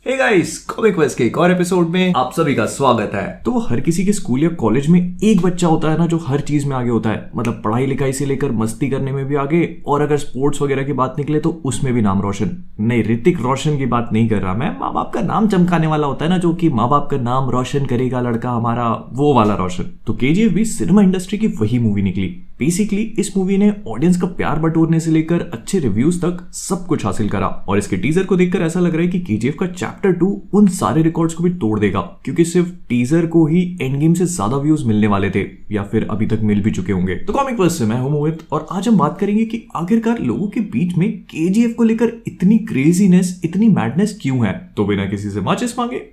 Hey guys, comic quest के एक और एपिसोड में आप सभी का स्वागत है। तो हर किसी के स्कूल या कॉलेज में एक बच्चा होता है ना, जो हर चीज में आगे होता है। मतलब पढ़ाई लिखाई से लेकर मस्ती करने में भी आगे, और अगर स्पोर्ट्स वगैरह की बात निकले तो उसमें भी नाम रोशन। नहीं, ऋतिक रोशन की बात नहीं कर रहा मैं। माँ बाप का नाम चमकाने वाला होता है ना, जो कि माँ बाप का नाम रोशन करेगा लड़का हमारा, वो वाला रोशन। तो केजीएफ भी सिनेमा इंडस्ट्री की वही मूवी निकली। बेसिकली इस मूवी ने ऑडियंस का प्यार बटोरने से लेकर अच्छे रिव्यूज तक सब कुछ हासिल करा, और इसके टीजर को देखकर ऐसा लग रहा है कि केजीएफ का चैप्टर 2 उन सारे रिकॉर्ड्स को भी तोड़ देगा, क्योंकि सिर्फ टीजर को ही एंड गेम से ज्यादा व्यूज मिलने वाले थे, या फिर अभी तक मिल भी चुके होंगे। तो कॉमिक वर्स से मैं हूं मोहित, और आज हम बात करेंगे कि आखिरकार लोगों के बीच में केजीएफ को लेकर इतनी क्रेजीनेस, इतनी मैडनेस क्यों है। तो बिना किसी से माचिस मांगे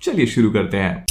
चलिए शुरू करते हैं।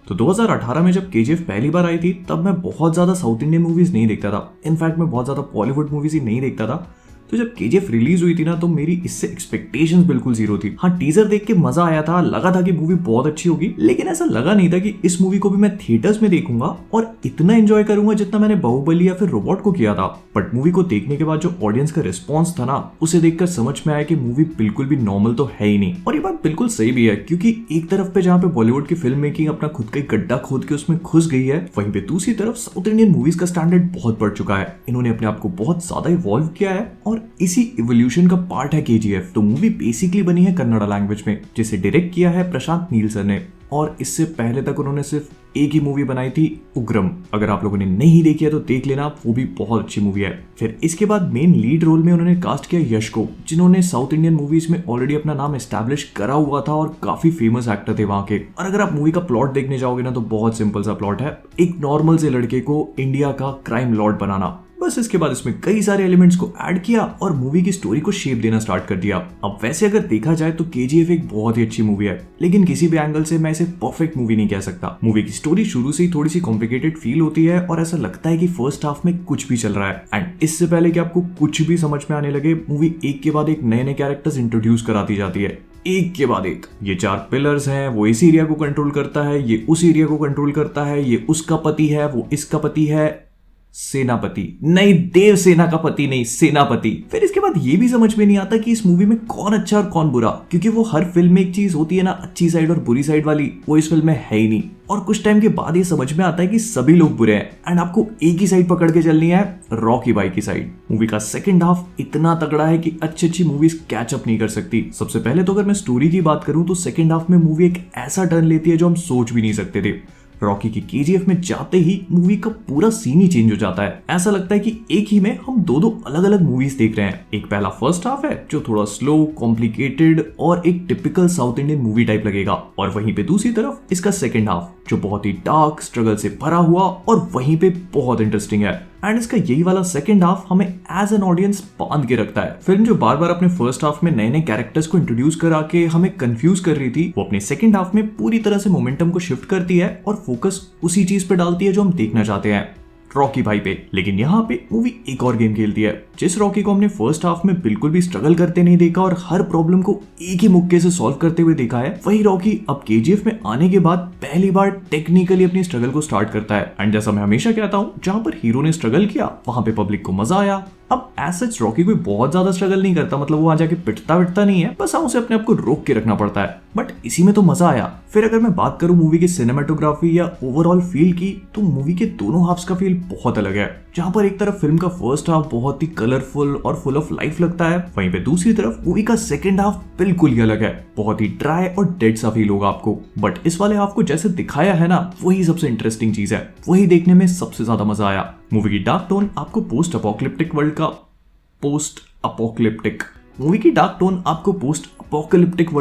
तो 2018 में जब केजीएफ पहली बार आई थी, तब मैं बहुत ज्यादा साउथ इंडियन मूवीज नहीं देखता था। इनफैक्ट मैं बहुत ज्यादा बॉलीवुड मूवीज ही नहीं देखता था। तो जब केजीएफ रिलीज हुई थी ना, तो मेरी इससे एक्सपेक्टेशंस बिल्कुल जीरो थी। हाँ, टीजर देख के मजा आया था, लगा था कि मूवी बहुत अच्छी होगी, लेकिन ऐसा लगा नहीं था कि इस मूवी को भी मैं थिएटर्स में देखूंगा और इतना एंजॉय करूंगा जितना मैंने बाहुबली या फिर रोबोट को किया था। बट मूवी को देखने के बाद जो ऑडियंस का रिस्पॉन्स था ना, उसे देखकर समझ में आया कि मूवी बिल्कुल भी नॉर्मल तो है ही नहीं। और ये बात बिल्कुल सही भी है, क्योंकि एक तरफ पे जहाँ पे बॉलीवुड की फिल्म मेकिंग अपना खुद का गड्ढा खोद के उसमें घुस गई है, वहीं पे दूसरी तरफ साउथ इंडियन मूवीज का स्टैंडर्ड बहुत बढ़ चुका है। इन्होंने अपने आप को बहुत ज्यादा इवॉल्व किया है, और इसी इवोल्यूशन का पार्ट है केजीएफ। तो मूवी बेसिकली बनी है कन्नड़ा लैंग्वेज में, जिसे डायरेक्ट किया है प्रशांत नील सर ने, और इससे पहले तक उन्होंने सिर्फ एक ही मूवी बनाई थी, उग्रम। अगर आप लोगों ने नहीं देखी है तो देख लेना, वो भी बहुत अच्छी मूवी है। फिर इसके बाद मेन लीड रोल में उन्होंने कास्ट किया यश को, जिन्होंने साउथ इंडियन मूवीज में ऑलरेडी अपना नाम एस्टैब्लिश करा हुआ था और काफी फेमस एक्टर थे वहां के। और अगर आप मूवी का प्लॉट देखने जाओगे ना, तो बहुत सिंपल सा प्लॉट है, एक नॉर्मल से लड़के को इंडिया का क्राइम लॉर्ड बनाना। बस इसके बाद इसमें कई सारे एलिमेंट्स को ऐड किया और मूवी की स्टोरी को शेप देना स्टार्ट कर दिया। अब वैसे अगर देखा जाए तो केजीएफ एक बहुत ही अच्छी मूवी है, लेकिन किसी भी एंगल से मैं इसे परफेक्ट मूवी नहीं कह सकता। मूवी की स्टोरी शुरू से ही थोड़ी सी कॉम्प्लिकेटेड फील होती है, और ऐसा लगता है कि फर्स्ट हाफ में कुछ भी चल रहा है। एंड इससे पहले कि आपको कुछ भी समझ में आने लगे, मूवी एक के बाद एक नए नए कैरेक्टर्स इंट्रोड्यूस कराती जाती है, एक के बाद एक। ये 4 पिलर्स हैं, वो इस एरिया को कंट्रोल करता है, ये उस एरिया को कंट्रोल करता है, ये उसका पति है, वो इसका पति है, सेनापति नहीं, देव सेना का पति नहीं, सेनापति। फिर इसके बाद ये भी समझ में नहीं आता कि इस मूवी में कौन अच्छा और कौन बुरा, क्योंकि वो हर फिल्म में एक चीज होती है ना, अच्छी साइड और बुरी साइड वाली, वो इस फिल्म में है ही नहीं। और कुछ टाइम के बाद ये समझ में आता है कि सभी लोग बुरे हैं, एंड आपको एक ही साइड पकड़ के चलनी है, रॉकी भाई की साइड। मूवी का सेकंड हाफ इतना तगड़ा है कि अच्छी मूवीज कैच अप नहीं कर सकती। सबसे पहले तो अगर मैं स्टोरी की बात करूं, तो सेकंड हाफ में मूवी एक ऐसा टर्न लेती है जो हम सोच भी नहीं सकते थे। रॉकी की केजीएफ में जाते ही मूवी का पूरा सीन ही चेंज हो जाता है। ऐसा लगता है कि एक ही में हम दो अलग अलग मूवीज देख रहे हैं। एक पहला फर्स्ट हाफ है जो थोड़ा स्लो, कॉम्प्लिकेटेड और एक typical south Indian movie type लगेगा, और वहीं पे दूसरी तरफ इसका सेकंड हाफ जो बहुत ही डार्क, स्ट्रगल से भरा हुआ और वहीं पे बहुत इंटरेस्टिंग है। एंड इसका यही वाला सेकंड हाफ हमें एज एन ऑडियंस बांध के रखता है। फिल्म जो बार बार अपने फर्स्ट हाफ में नए नए कैरेक्टर्स को इंट्रोड्यूस करा के हमें कंफ्यूज कर रही थी, वो अपने सेकंड हाफ में पूरी तरह से मोमेंटम को शिफ्ट करती है और फोकस उसी चीज पे डालती है जो हम देखना चाहते हैं, रॉकी भाई पे। लेकिन यहाँ पे मूवी एक और गेम खेलती है। जिस रॉकी को हमने फर्स्ट हाफ में बिल्कुल भी स्ट्रगल करते नहीं देखा और हर प्रॉब्लम को एक ही मुक्के से सॉल्व करते हुए देखा है, वही रॉकी अब केजीएफ में आने के बाद पहली बार टेक्निकली अपनी स्ट्रगल को स्टार्ट करता है। एंड जैसा मैं हमेशा कहता हूँ, जहाँ पर हीरो ने स्ट्रगल किया वहां पे पब्लिक को मजा आया। अब एज सच रॉकी कोई बहुत ज्यादा स्ट्रगल नहीं करता, मतलब वो वहां जाके पिटता नहीं है, बस उसे अपने आप को रोक के रखना पड़ता है, बट इसी में तो मजा आया। फिर अगर मैं बात करूं मूवी की सिनेमेटोग्राफी या ओवरऑल फील की, तो मूवी के दोनों हाफ्स का फील बहुत अलग है। जहां पर एक तरफ फिल्म का फर्स्ट हाफ बहुत ही कलरफुल और फुल ऑफ लाइफ लगता है, वहीं पे दूसरी तरफ मूवी का सेकंड हाफ बिल्कुल ही अलग है, बहुत ही ड्राई और डेड सा फील होगा आपको। बट इस वाले हाफ को जैसे दिखाया है ना, वही सबसे इंटरेस्टिंग चीज है, वही देखने में सबसे ज्यादा मजा आया। मूवी की डार्क टोन आपको पोस्ट अपोकलिप्टिक वर्ल्ड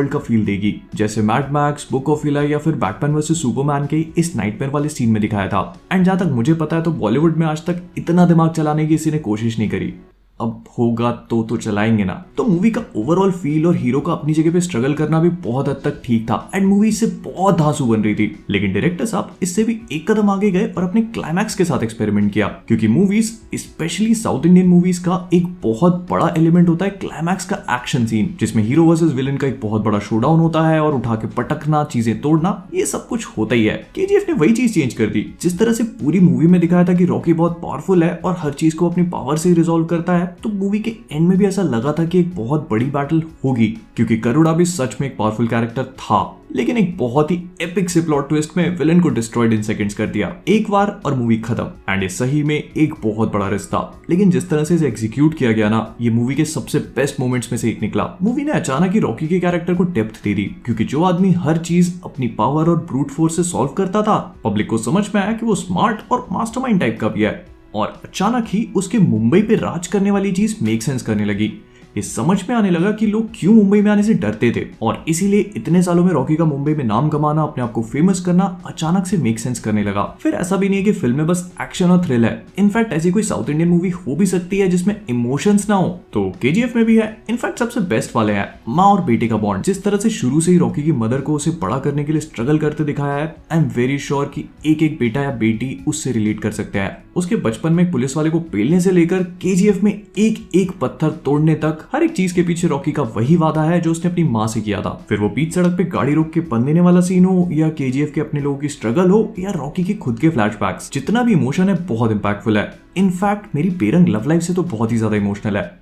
का फील देगी, जैसे मैड मैक्स, बुक ऑफ इलाई या फिर बैटमैन वर्सेस सुपरमैन के इस नाइटमेयर वाले सीन में दिखाया था। एंड जहां तक मुझे पता है तो बॉलीवुड में आज तक इतना दिमाग चलाने की किसी ने कोशिश नहीं करी। अब होगा तो चलाएंगे ना। तो मूवी का ओवरऑल फील और हीरो का अपनी जगह पे स्ट्रगल करना भी बहुत हद तक ठीक था एंड मूवी इससे बहुत धांसू बन रही थी। लेकिन डायरेक्टर साहब इससे भी एक कदम आगे गए और अपने क्लाइमैक्स के साथ एक्सपेरिमेंट किया, क्योंकि movies specially south Indian movies का एक बहुत बड़ा एलिमेंट होता है क्लाइमैक्स का एक्शन सीन, जिसमें हीरो वर्सेस विलन का एक बहुत बड़ा शोडाउन होता है और उठा के पटकना, चीजें तोड़ना, ये सब कुछ होता ही है। केजीएफ ने वही चीज चेंज कर दी। जिस तरह से पूरी मूवी में दिखाया था कि रॉकी बहुत पावरफुल है और हर चीज को अपनी पावर से रिजॉल्व करता है, तो मूवी के एंड में भी ऐसा लगा था कि एक बहुत बड़ी बैटल होगी, क्योंकि करुणा भी सच में एक पावरफुल कैरेक्टर था। लेकिन एक बहुत ही एपिक से प्लॉट ट्विस्ट में विलन को डिस्ट्रॉयड इन सेकंड्स कर दिया, एक बार और मूवी खत्म। एंड ये सही में एक बहुत बड़ा रिस्क था, लेकिन जिस तरह से इसे एग्जीक्यूट किया गया ना, ये मूवी के सबसे बेस्ट मोमेंट्स में से एक निकला। मूवी ने अचानक ही रॉकी के कैरेक्टर को डेप्थ दे दी, क्योंकि जो आदमी हर चीज अपनी पावर और ब्रूट फोर्स से सॉल्व करता था, पब्लिक को समझ में आया कि वो स्मार्ट और मास्टरमाइंड टाइप का भी है। और अचानक ही उसके मुंबई पे राज करने वाली चीज मेक सेंस करने लगी। ये समझ में आने लगा कि लोग क्यों मुंबई में आने से डरते थे, और इसीलिए इतने सालों में रॉकी का मुंबई में नाम कमाना, अपने आप को फेमस करना अचानक से मेक सेंस करने लगा। फिर ऐसा भी नहीं है कि फिल्म में बस एक्शन और थ्रिल है। इनफैक्ट ऐसी कोई साउथ इंडियन मूवी हो भी सकती है जिसमें इमोशंस ना हो, तो केजीएफ में भी है। इनफैक्ट सबसे बेस्ट वाले हैं माँ और बेटे का बॉन्ड। जिस तरह से शुरू से ही रॉकी की मदर को उसे बड़ा करने के लिए स्ट्रगल करते दिखाया है, आई एम वेरी श्योर कि एक एक बेटा या बेटी उससे रिलेट कर सकते हैं। उसके बचपन में एक पुलिस वाले को पेलने से लेकर केजीएफ में एक एक पत्थर तोड़ने तक, हर एक चीज के पीछे रॉकी का वही वादा है जो उसने अपनी माँ से किया था। फिर वो बीच सड़क पे गाड़ी रोक के पन देने वाला सीन हो, या केजीएफ के अपने लोगों की स्ट्रगल हो, या रॉकी के खुद के फ्लैशबैक्स, जितना भी इमोशन है बहुत इंपैक्टफुल है। इनफैक्ट मेरी बेरंग लव लाइफ से तो बहुत ही ज्यादा इमोशनल है।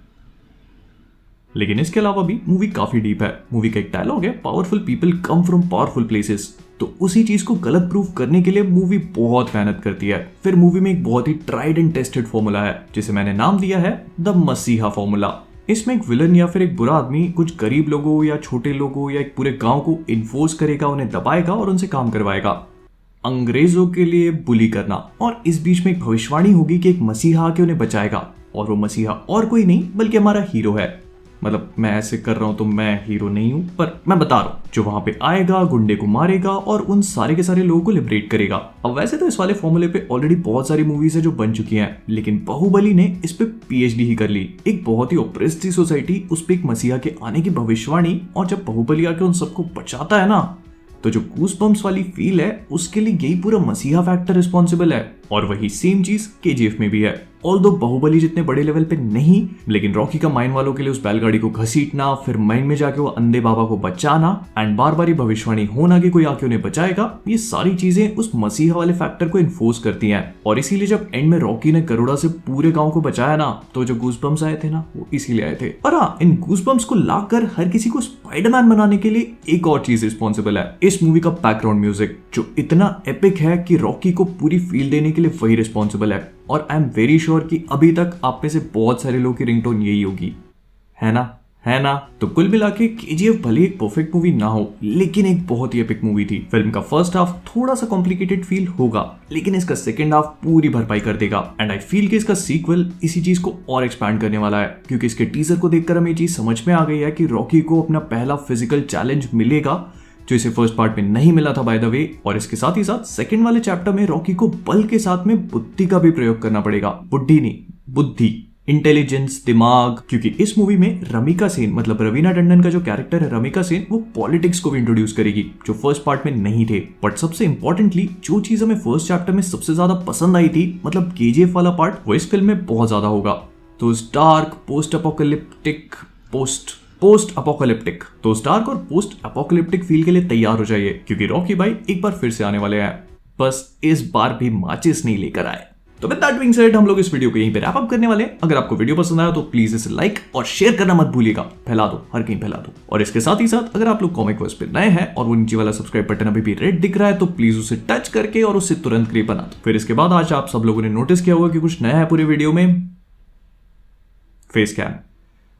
लेकिन इसके अलावा भी मूवी काफी डीप है। मूवी का एक डायलॉग है, powerful people come from powerful places. तो उसी चीज को गलत प्रूफ करने के लिए मूवी बहुत मेहनत करती है। फिर मूवी में एक बहुत he tried and tested formula है, जिसे मैंने नाम दिया है द मसीहा फॉर्मूला। इसमें एक विलन या फिर एक बुरा आदमी कुछ गरीब लोगों या छोटे लोगों या एक पूरे गांव को इन्फोर्स करेगा, उन्हें दबाएगा और उनसे काम करवाएगा। अंग्रेजों के लिए बुली करना, और इस बीच में एक भविष्यवाणी होगी कि एक मसीहा आके उन्हें बचाएगा, और वो मसीहा और कोई नहीं बल्कि हमारा हीरो है। मतलब मैं ऐसे कर रहा हूं तो मैं हीरो नहीं हूं, पर मैं बता रहा हूं, जो वहां पे आएगा, गुंडे को मारेगा और उन सारे के सारे लोगों को लिबरेट करेगा। अब वैसे तो इस वाले फॉर्मूले पे ऑलरेडी बहुत सारी मूवीज है जो बन चुकी हैं, लेकिन बाहुबली ने इस पे पीएचडी ही कर ली। एक बहुत ही ओप्रेस्ड सी सोसाइटी, उस पे एक मसीहा के आने की भविष्यवाणी, और जब बाहुबली आके उन सबको बचाता है ना, तो जो गूसबम्प्स वाली फील है, उसके लिए यही पूरा मसीहा फैक्टर रिस्पॉन्सिबल है। और वही सेम चीज केजीएफ में भी है। ऑल्दो बाहुबली जितने बड़े लेवल पे नहीं, लेकिन रॉकी का माइन वालों के लिए उस बैलगाड़ी को घसीटना, फिर माइन में जाके वो अंधे बाबा को बचाना, एंड बार बार भविष्यवाणी होना कि कोई आके उन्हें बचाएगा, ये सारी चीजें उस मसीहा वाले फैक्टर को इन्फोर्स करती हैं। और इसीलिए जब एंड में रॉकी ने करुणा से पूरे गांव को बचाया ना, तो जो गूसबम्प्स आए थे ना, वो इसीलिए आए थे। और हाँ, इन गूसबम्प्स को लाकर हर किसी को स्पाइडरमैन बनाने के लिए एक और चीज रिस्पॉन्सिबल है, इस मूवी का बैकग्राउंड म्यूजिक, जो इतना एपिक है कि रॉकी को पूरी फील देने के लिए वही रिस्पॉन्सिबल है। और आई एम वेरी श्योर कि अभी तक आप में से बहुत सारे लोगों की रिंगटोन यही होगी, है ना। तो कुल मिला के केजीएफ भले एक परफेक्ट मूवी ना हो, लेकिन एक बहुत ही एपिक मूवी थी। फिल्म का फर्स्ट हाफ थोड़ा सा कॉम्प्लिकेटेड फील होगा, लेकिन इसका सेकंड हाफ पूरी भरपाई कर देगा। एंड आई फील कि इसका सीक्वल इसी चीज को और एक्सपैंड करने वाला है, क्योंकि इसके टीजर को देखकर हमें ये चीज समझ में आ गई है कि रॉकी को अपना पहला फिजिकल चैलेंज मिलेगा, जो इसे फर्स्ट पार्ट में नहीं मिला था बाय द वे। और इसके साथ ही साथ सेकंड वाले चैप्टर में रॉकी को बल के साथ में बुद्धि का भी प्रयोग करना पड़ेगा। बुद्धि नहीं, बुद्धि, इंटेलिजेंस, दिमाग। क्योंकि इस मूवी में रमिका सेन, मतलब रवीना टंडन का जो कैरेक्टर है रमिका सेन, वो पॉलिटिक्स को भी इंट्रोड्यूस करेगी, जो फर्स्ट पार्ट में नहीं थे। बट सबसे इंपॉर्टेंटली जो चीज हमें फर्स्ट चैप्टर में सबसे ज्यादा पसंद आई थी, मतलब केजीएफ वाला पार्ट, वो इस फिल्म में बहुत ज्यादा होगा। तो डार्क पोस्ट अपोकलिप्टिक तो डार्क और पोस्ट अपोकलिप्टिक फील के लिए तैयार हो जाइए, क्योंकि रॉकी भाई एक बार फिर से आने वाले हैं। बस इस बार भी माचिस नहीं लेकर आए। तो विद दैट बीइंग सेड, हम लोग इस वीडियो को यहीं पे रैप अप करने वाले हैं। अगर आपको वीडियो पसंद आया तो प्लीज इसे लाइक और शेयर करना मत भूलिएगा। फैला दो, हर कहीं फैला दो। और इसके साथ ही साथ अगर आप लोग कॉमिक वर्स पे नए हैं और वो नीचे वाला सब्सक्राइब बटन अभी भी रेड दिख रहा है, तो प्लीज उसे टच करके और उससे तुरंत क्लिक बना दो। फिर इसके बाद आज आप सब लोगों ने नोटिस किया होगा कि कुछ नया है पूरे वीडियो में, फेस कैम।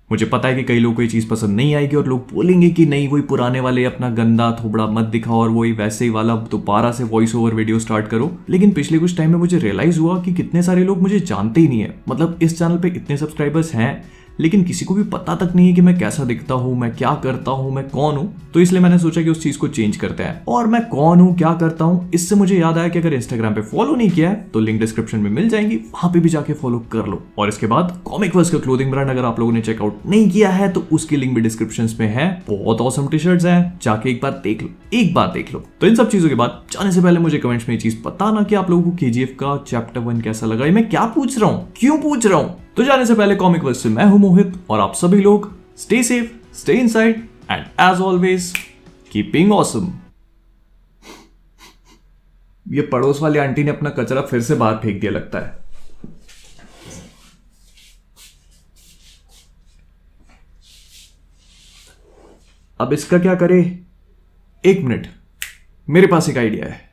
मुझे पता है कि कई लोगों को ये चीज पसंद नहीं आएगी और लोग बोलेंगे कि नहीं, वही पुराने वाले अपना गंदा थोबड़ा मत दिखाओ और वही वैसे ही वाला दोबारा से वॉइस ओवर वीडियो स्टार्ट करो। लेकिन पिछले कुछ टाइम में मुझे रियलाइज हुआ कि कितने सारे लोग मुझे जानते ही नहीं है। मतलब इस चैनल पे इतने सब्सक्राइबर्स हैं, लेकिन किसी को भी पता तक नहीं है कि मैं कैसा दिखता हूँ, मैं क्या करता हूँ, मैं कौन हूँ। तो इसलिए मैंने सोचा कि उस चीज को चेंज करते हैं। और मैं कौन हूँ, क्या करता हूँ, इससे मुझे याद आया कि अगर इंस्टाग्राम पे फॉलो नहीं किया है तो लिंक डिस्क्रिप्शन में मिल जाएंगी, वहां पे भी जाके फॉलो कर लो। और इसके बाद कॉमिक वर्स का क्लोथिंग ब्रांड अगर आप लोगों ने चेकआउट नहीं किया है तो उसकी लिंक भी डिस्क्रिप्शन में है। बहुत ऑसम टी शर्ट्स हैं, जाके एक बार देख लो, एक बार देख लो। तो इन सब चीजों के बाद जाने से पहले मुझे कमेंट्स में ये चीज बताना कि आप लोगों को केजीएफ का चैप्टर 1 कैसा लगा। ये मैं क्या पूछ रहा हूँ, क्यों पूछ रहा हूँ। तो जाने से पहले कॉमिक वर्स से मैं हूं मोहित और आप सभी लोग stay safe, stay inside and as always keeping awesome. ये पड़ोस वाली आंटी ने अपना कचरा फिर से बाहर फेंक दिया लगता है। अब इसका क्या करे? एक मिनट, मेरे पास एक आइडिया है।